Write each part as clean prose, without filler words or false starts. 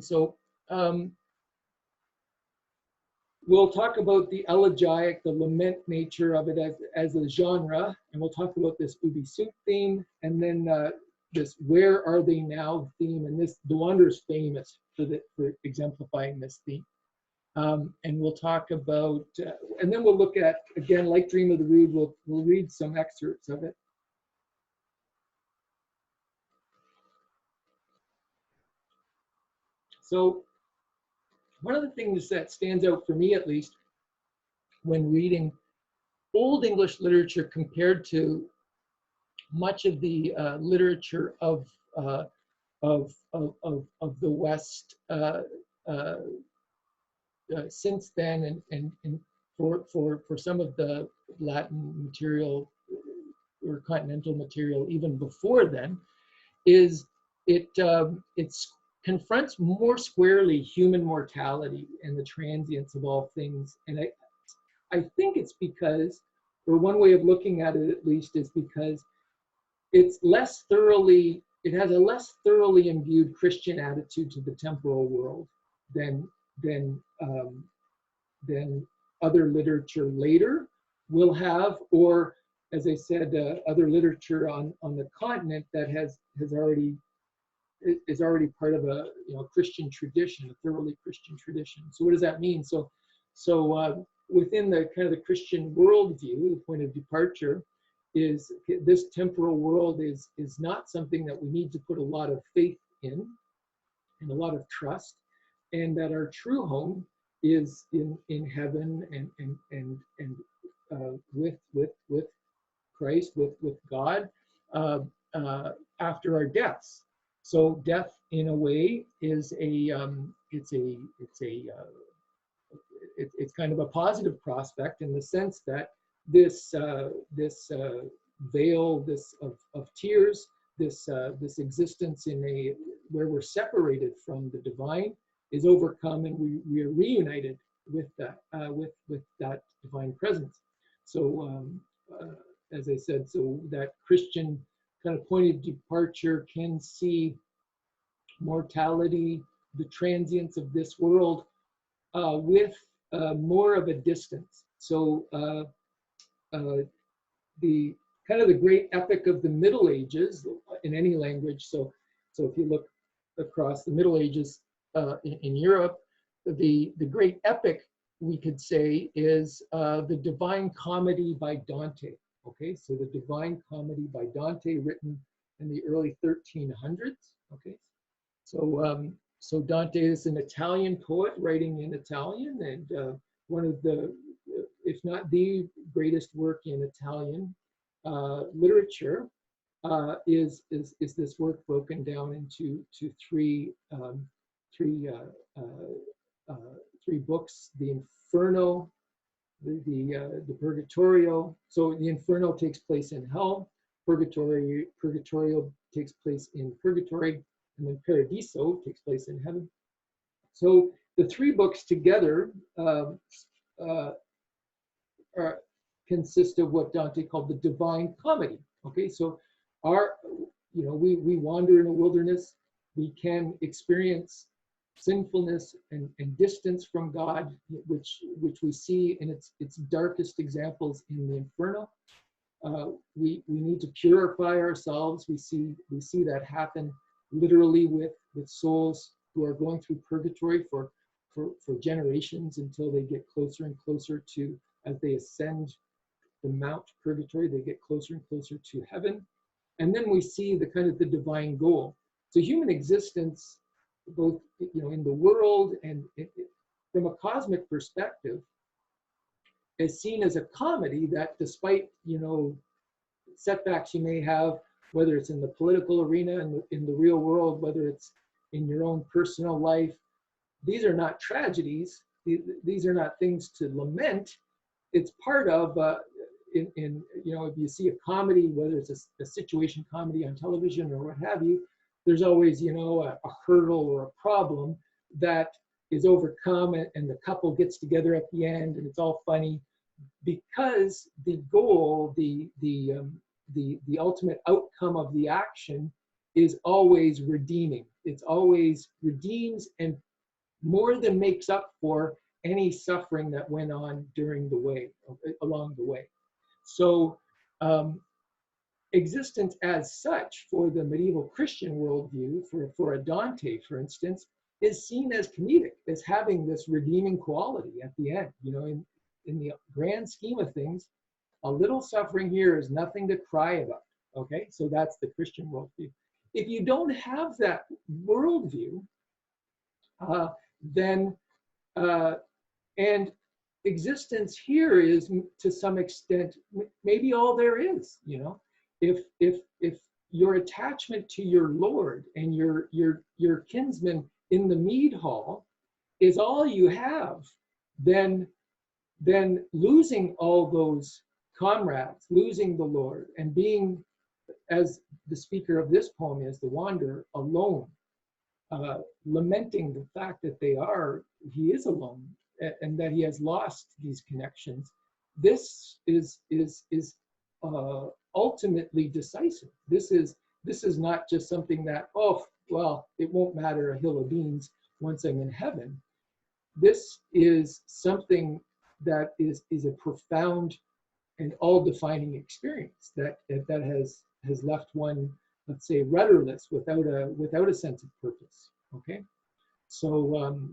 So we'll talk about the elegiac, the lament nature of it as a genre, and we'll talk about this Ubi Sunt theme, and then this Where Are They Now theme, and this Dewander is famous for exemplifying this theme. And we'll talk about, and then we'll look at, again, like Dream of the Rood, we'll read some excerpts of it. So one of the things that stands out for me, at least, when reading Old English literature compared to much of the literature of the West since then, and for some of the Latin material or continental material even before then, is it confronts more squarely human mortality and the transience of all things. And I think it's because, or one way of looking at it at least, is because it has a less thoroughly imbued Christian attitude to the temporal world than other literature later will have, or as I said, other literature on the continent that is already part of a Christian tradition, a thoroughly Christian tradition. So what does that mean? So within the kind of the Christian worldview, the point of departure is this temporal world is not something that we need to put a lot of faith in and a lot of trust, and that our true home is in heaven and with Christ, with God, after our deaths. So death, in a way, is it's kind of a positive prospect in the sense that this veil of tears, this existence where we're separated from the divine, is overcome, and we are reunited with that divine presence. So as I said, so that Christian kind of point of departure can see mortality, the transience of this world, with more of a distance. So the kind of the great epic of the Middle Ages in any language. So if you look across the Middle Ages in Europe, the great epic, we could say, is the Divine Comedy by Dante. Okay, so the Divine Comedy by Dante, written in the early 1300s. Okay, so Dante is an Italian poet writing in Italian, and one of the, if not the greatest work in Italian literature, is this work broken down into three books: the Inferno, the Purgatorio. So the Inferno takes place in hell, Purgatorio takes place in purgatory, and then Paradiso takes place in heaven. So the three books together consist of what Dante called the Divine Comedy. Okay, so we wander in a wilderness, we can experience sinfulness and distance from God, which we see in its darkest examples in the Inferno. We need to purify ourselves. We see that happen literally with souls who are going through purgatory for generations, until they get closer and closer to, as they ascend the Mount Purgatory, they get closer and closer to heaven. And then we see the kind of the divine goal. So human existence, both in the world and from a cosmic perspective, is seen as a comedy that, despite setbacks you may have, whether it's in the political arena and in the real world, whether it's in your own personal life, these are not tragedies. These are not things to lament. It's part of if you see a comedy, whether it's a situation comedy on television or what have you, there's always a hurdle or a problem that is overcome, and the couple gets together at the end, and it's all funny, because the goal, the ultimate outcome of the action is always redeeming. it's always redeems and more than makes up for any suffering that went on during the way, along the way. So existence as such for the medieval Christian worldview, for a Dante, for instance, is seen as comedic, as having this redeeming quality at the end. You know, in the grand scheme of things, a little suffering here is nothing to cry about. Okay, so that's the Christian worldview. If you don't have that worldview, then and existence here is to some extent maybe all there is. You know, if your attachment to your Lord and your kinsman in the mead hall is all you have, then losing all those comrades, losing the Lord, and being, as the speaker of this poem is, the wanderer, alone, lamenting the fact that he is alone, and that he has lost these connections. This is ultimately decisive. This is not just something that, oh, well, it won't matter a hill of beans once I'm in heaven. This is something that is a profound and all-defining experience that has left one, let's say, rudderless, without a sense of purpose. Okay, so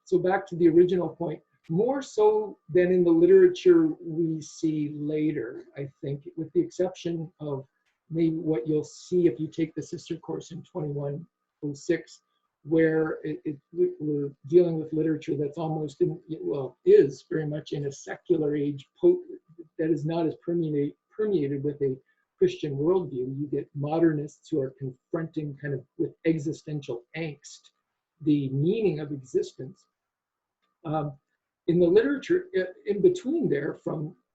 so back to the original point, more so than in the literature we see later, I think, with the exception of maybe what you'll see if you take the sister course in 2106, where we're dealing with literature that's almost is very much in a secular age that is not as permeated with a Christian worldview. You get modernists who are confronting kind of with existential angst the meaning of existence. In the literature in between there,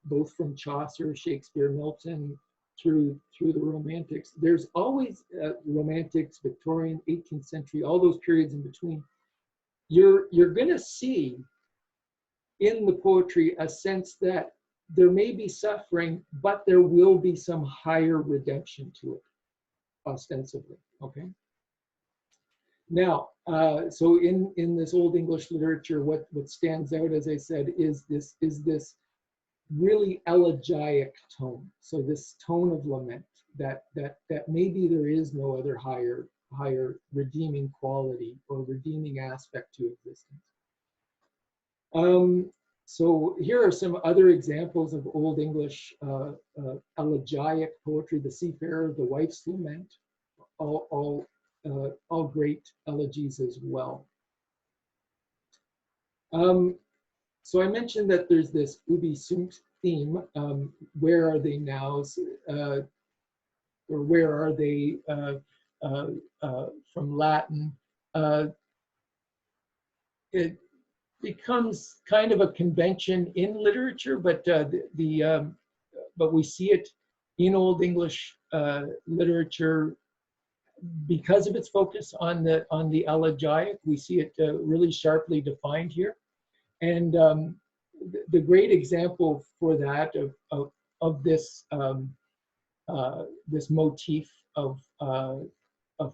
both from Chaucer, Shakespeare, Milton, through the Romantics, there's always Romantics, Victorian, 18th century, all those periods in between. You're going to see in the poetry a sense that there may be suffering, but there will be some higher redemption to it, ostensibly. Okay. Now, so in this Old English literature, what stands out, as I said, is this really elegiac tone. So this tone of lament that maybe there is no other higher redeeming quality or redeeming aspect to existence. So here are some other examples of Old English elegiac poetry: the Seafarer, the Wife's Lament, all great elegies as well. So I mentioned that there's this ubi sunt theme. Where are they now? Or where are they from Latin? It becomes kind of a convention in literature, but but we see it in Old English literature because of its focus on the elegiac. We see it really sharply defined here, and the great example for that of this this motif of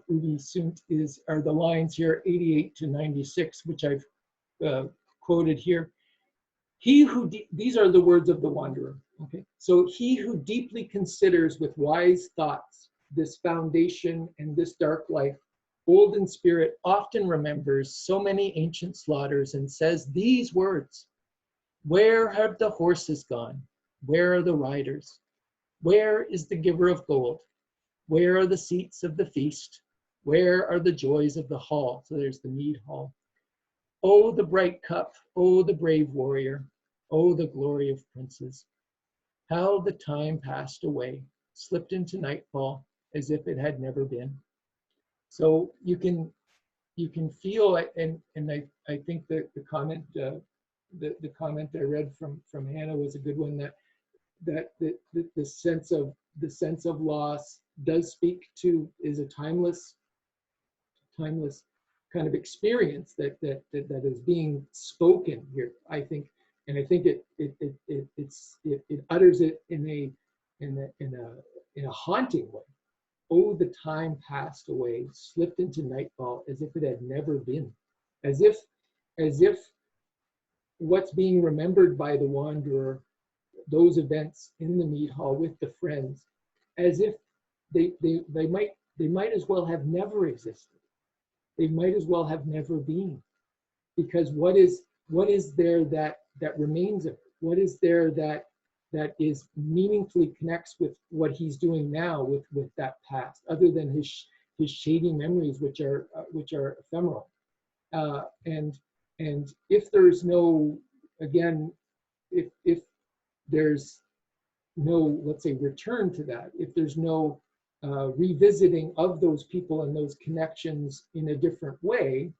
ubi sunt are the lines here 88 to 96, which I've quoted here. These are the words of the wanderer. Okay, so he who deeply considers with wise thoughts this foundation and this dark life, old in spirit, often remembers so many ancient slaughters and says these words: where have the horses gone? Where are the riders? Where is the giver of gold? Where are the seats of the feast? Where are the joys of the hall? So there's the mead hall. Oh, the bright cup, oh, the brave warrior, oh, the glory of princes. How the time passed away, slipped into nightfall as if it had never been. So you can feel, and I think that the comment I read from Hannah was a good one, that the sense of loss does speak to, is a timeless kind of experience that is being spoken here, I think. And I think it utters it in a in a haunting way. Oh, the time passed away, slipped into nightfall as if it had never been, as if what's being remembered by the wanderer, those events in the mead hall with the friends, as if they might as well have never existed. They might as well have never been, because what is there that remains of it? What is there that is meaningfully connects with what he's doing now with that past, other than his shady memories, which are ephemeral. And if there's no, again, if there's no, let's say, return to that, if there's no revisiting of those people and those connections in a different way,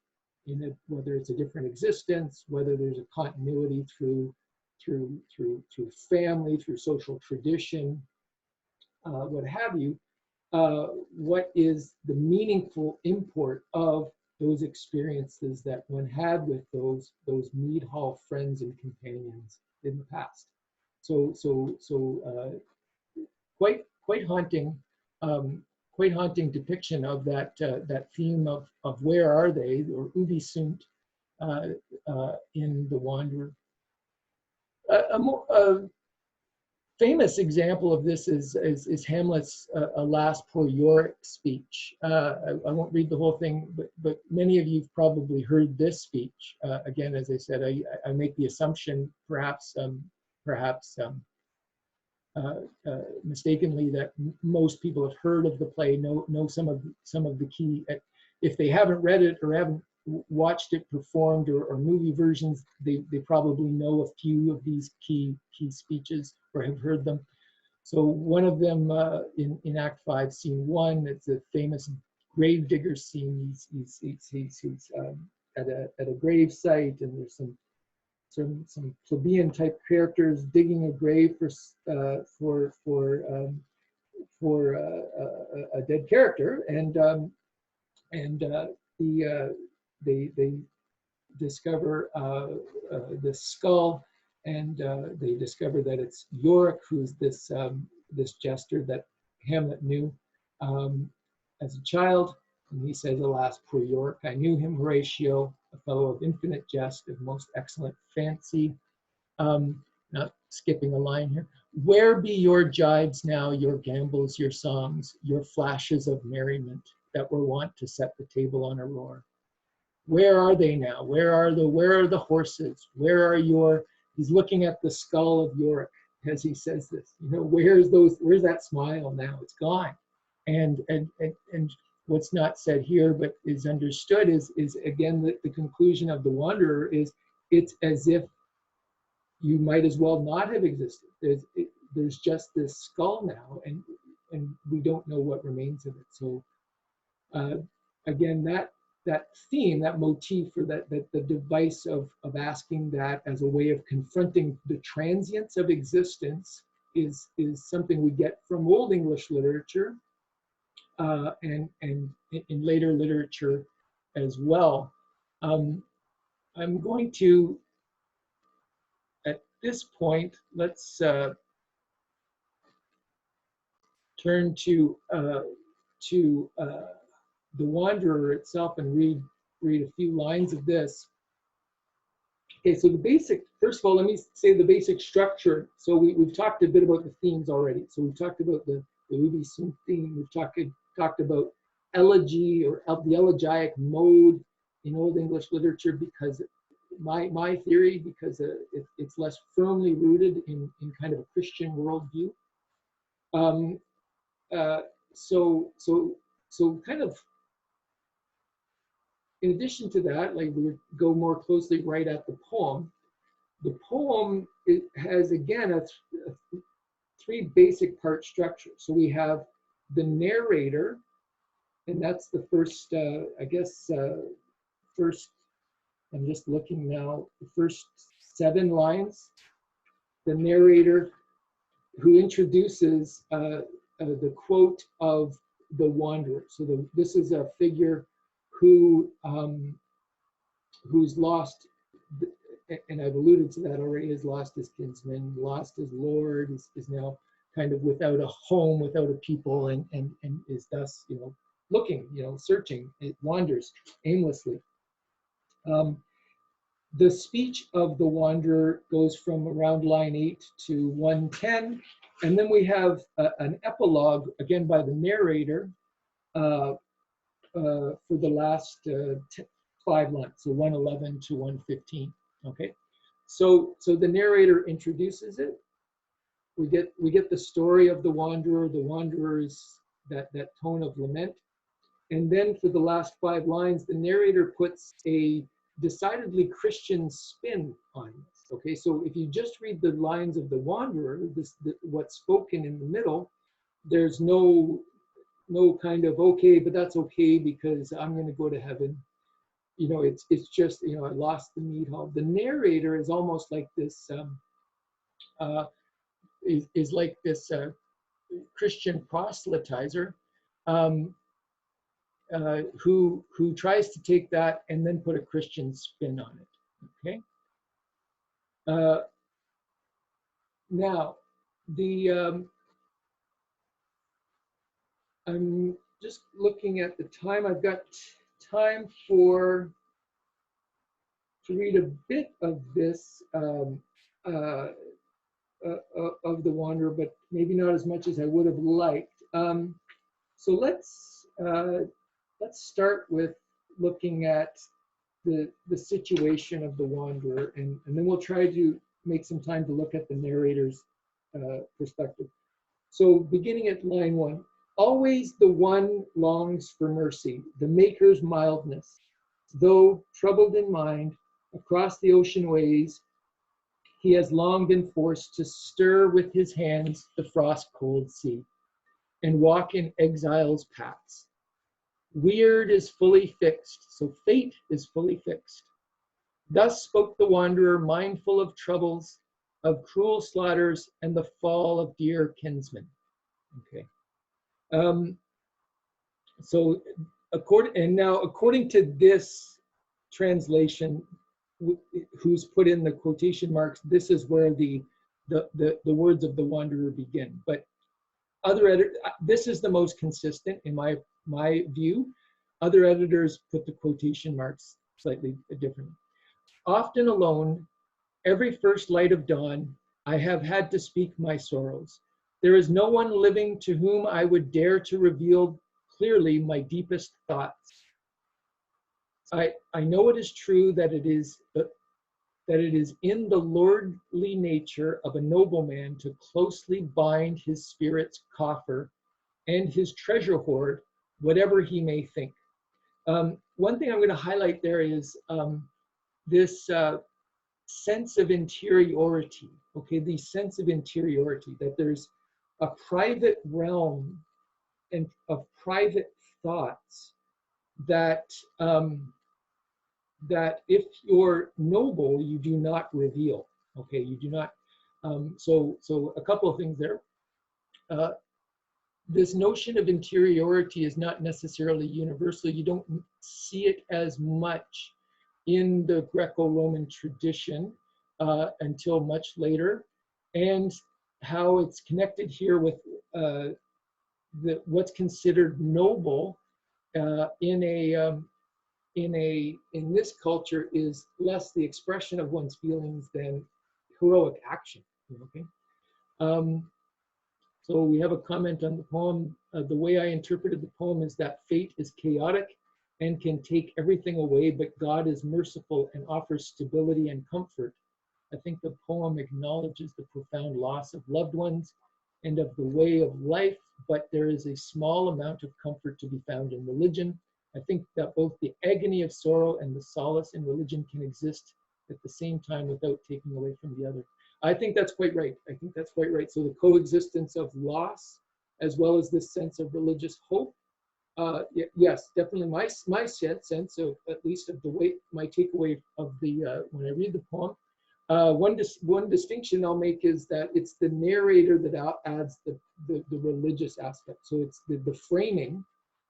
whether it's a different existence, whether there's a continuity through family, through social tradition, what have you, what is the meaningful import of those experiences that one had with those mead hall friends and companions in the past? So quite haunting, quite haunting depiction of that theme of where are they, or ubi sunt, in The Wanderer. A famous example of this is Hamlet's Alas, Poor Yorick speech. I won't read the whole thing, but many of you have probably heard this speech. Again, as I said, I make the assumption, perhaps mistakenly, that most people have heard of the play, know some of the key. If they haven't read it or haven't watched it performed, or movie versions, they probably know a few of these key speeches or have heard them. So one of them in Act 5, Scene 1, it's a famous grave digger scene. He's at a grave site, and there's some plebeian type characters digging a grave for a dead character, and they discover this skull, and they discover that it's Yorick, who's this jester that Hamlet knew as a child. And he says, "Alas, poor Yorick, I knew him, Horatio, a fellow of infinite jest, of most excellent fancy." Not skipping a line here. "Where be your jibes now, your gambols, your songs, your flashes of merriment that were wont to set the table on a roar? Where are they now? Where are the horses? Where are your," he's looking at the skull of Yorick as he says this, where's that smile now? It's gone. And what's not said here but is understood is again the conclusion of The Wanderer is, it's as if you might as well not have existed. There's just this skull now, and we don't know what remains of it. So again, that theme, that motif, or that the device of asking that as a way of confronting the transience of existence is something we get from Old English literature, and in later literature as well. I'm going to, at this point, let's turn to The Wanderer itself and read a few lines of this. Okay, so first of all, let me say the basic structure. So we've talked a bit about the themes already. So we've talked about the ubi sunt theme. We've talked about elegy, or the elegiac mode in Old English literature, because my theory, because it's less firmly rooted in kind of a Christian worldview. So kind of, in addition to that, like, we would go more closely right at the poem. The poem, it has, again, a three basic part structure. So we have the narrator, and that's the first, I'm just looking now, the first 7 lines. The narrator, who introduces the quote of the wanderer. So this is a figure who's lost, and I've alluded to that already, has lost his kinsman, lost his lord, is now kind of without a home, without a people, and is thus, looking, searching. It wanders aimlessly. The speech of the wanderer goes from around line 8 to 110, and then we have an epilogue, again by the narrator, for the last 5 lines, so 111 to 115. Okay, so the narrator introduces it. We get the story of the wanderer's that tone of lament, and then for the last 5 lines, the narrator puts a decidedly Christian spin on this. Okay, so if you just read the lines of the wanderer, what's spoken in the middle, there's no kind of, okay, but that's okay because I'm going to go to heaven. It's just, I lost the meat hog. The narrator is almost like this, is like this Christian proselytizer, who tries to take that and then put a Christian spin on it. Okay. Now, I'm just looking at the time. I've got time to read a bit of this of the Wanderer, but maybe not as much as I would have liked. So let's start with looking at the situation of the Wanderer, and then we'll try to make some time to look at the narrator's perspective. So beginning at line 1, always the one longs for mercy, the Maker's mildness. Though troubled in mind, across the ocean ways, he has long been forced to stir with his hands the frost-cold sea and walk in exile's paths. Weird is fully fixed, so fate is fully fixed. Thus spoke the wanderer, mindful of troubles, of cruel slaughters, and the fall of dear kinsmen. Okay. So according to this translation, who's put in the quotation marks, this is where the words of the wanderer begin. But this is the most consistent in my view. Other editors put the quotation marks slightly different. Often alone, every first light of dawn, I have had to speak my sorrows. There is no one living to whom I would dare to reveal clearly my deepest thoughts. I know it is true that it is in the lordly nature of a nobleman to closely bind his spirit's coffer and his treasure hoard, whatever he may think. One thing I'm going to highlight there is this sense of interiority, okay, the sense of interiority, that there's a private realm and of private thoughts that that if you're noble, you do not reveal. Okay, you do not. So a couple of things there. This notion of interiority is not necessarily universal. You don't see it as much in the Greco-Roman tradition until much later, and how it's connected here with what's considered noble in this culture is less the expression of one's feelings than heroic action. Okay. So we have a comment on the poem. The way I interpreted the poem is that fate is chaotic and can take everything away, but God is merciful and offers stability and comfort. I think the poem acknowledges the profound loss of loved ones and of the way of life, but there is a small amount of comfort to be found in religion. I think that both the agony of sorrow and the solace in religion can exist at the same time without taking away from the other. I think that's quite right. I think that's quite right. So the coexistence of loss, as well as this sense of religious hope, yes, definitely my sense of, at least of the way, my takeaway of the when I read the poem. One distinction I'll make is that it's the narrator that adds the religious aspect. So it's the framing.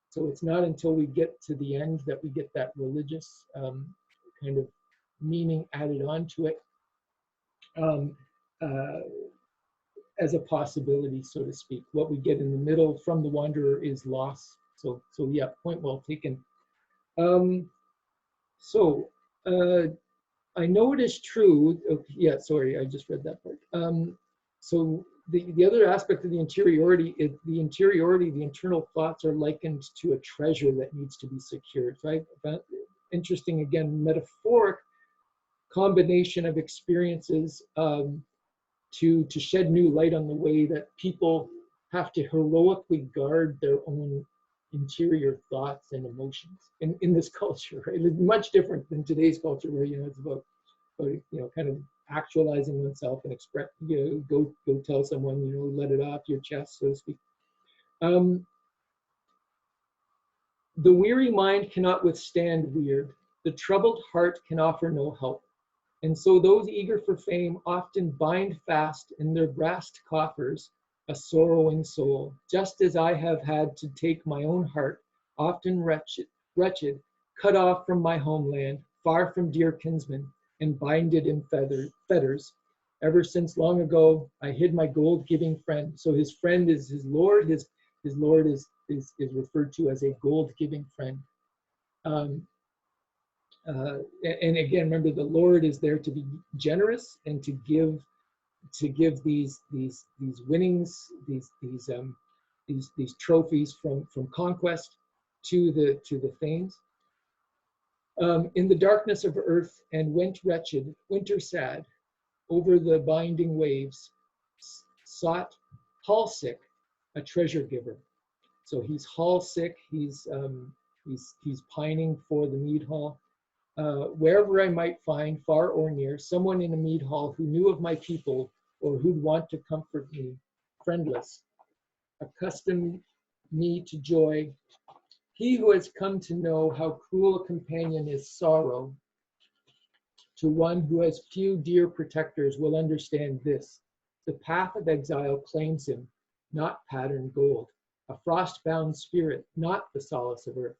So it's not until we get to the end that we get that religious kind of meaning added onto it. as a possibility, so to speak. What we get in the middle from the wanderer is loss. So yeah, point well taken. So I know it is true. Okay, yeah, sorry, I just read that part. So the other aspect of the interiority is the internal thoughts are likened to a treasure that needs to be secured. So I found interesting, again, metaphoric combination of experiences to shed new light on the way that people have to heroically guard their own interior thoughts and emotions in this culture, right? It's much different than today's culture where, it's about kind of actualizing oneself and express, go tell someone, let it off your chest, so to speak. The weary mind cannot withstand weird. The troubled heart can offer no help. And so those eager for fame often bind fast in their brass coffers a sorrowing soul, just as I have had to take my own heart, often wretched, cut off from my homeland, far from dear kinsmen, and bind it in fetters. Ever since long ago, I hid my gold-giving friend. So his friend is his Lord. His Lord is referred to as a gold-giving friend. And again, remember, the Lord is there to be generous and to give these winnings, these trophies from conquest to the thanes. In the darkness of earth and went wretched, winter sad, over the binding waves, sought Hall sick, a treasure giver. So he's Hall sick. He's pining for the mead hall. Wherever I might find, far or near, someone in a mead hall who knew of my people or who'd want to comfort me, friendless, accustom me to joy. He who has come to know how cruel a companion is sorrow, to one who has few dear protectors will understand this. The path of exile claims him, not patterned gold, a frost-bound spirit, not the solace of earth.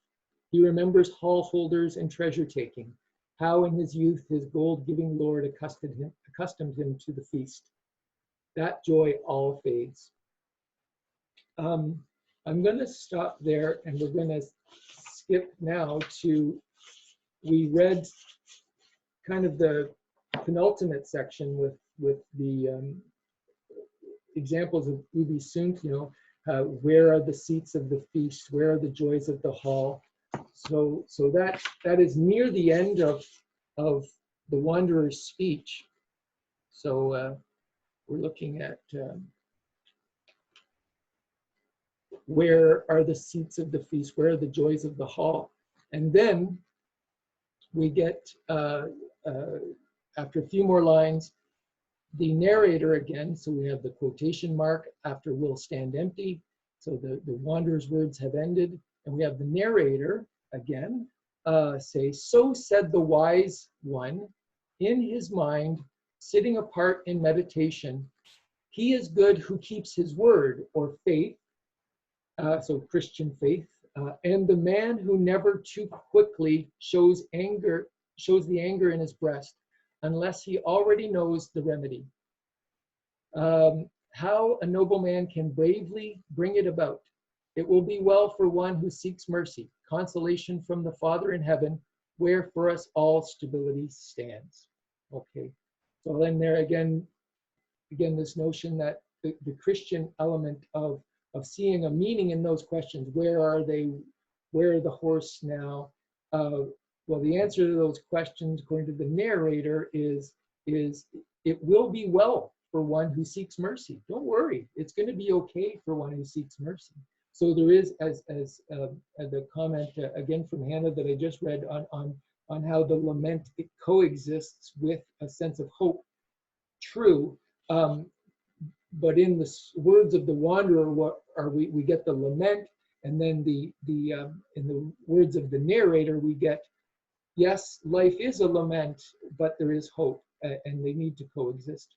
He remembers hall holders and treasure taking, how in his youth his gold-giving Lord accustomed him to the feast. That joy all fades. I'm going to stop there, and we're going to skip now to, we read kind of the penultimate section with the examples of ubi sunt, where are the seats of the feast, where are the joys of the hall. So that is near the end of the wanderer's speech. So we're looking at where are the seats of the feast, where are the joys of the hall. And then we get, after a few more lines, the narrator again. So we have the quotation mark after will stand empty. So the wanderer's words have ended. And we have the narrator again say, so said the wise one in his mind, sitting apart in meditation. He is good who keeps his word or faith, so Christian faith, and the man who never too quickly shows the anger in his breast, unless he already knows the remedy. How a noble man can bravely bring it about. It will be well for one who seeks mercy, consolation from the Father in heaven, where for us all stability stands. Okay, so then there again this notion that the Christian element of seeing a meaning in those questions. Where are they? Where are the horse now? Well, the answer to those questions, according to the narrator, is it will be well for one who seeks mercy. Don't worry, it's going to be okay for one who seeks mercy. So there is, as the comment again from Hannah that I just read on how the lament, it coexists with a sense of hope. True, but in the words of the wanderer, what are we get the lament, and then in the words of the narrator, we get, yes, life is a lament, but there is hope, and they need to coexist.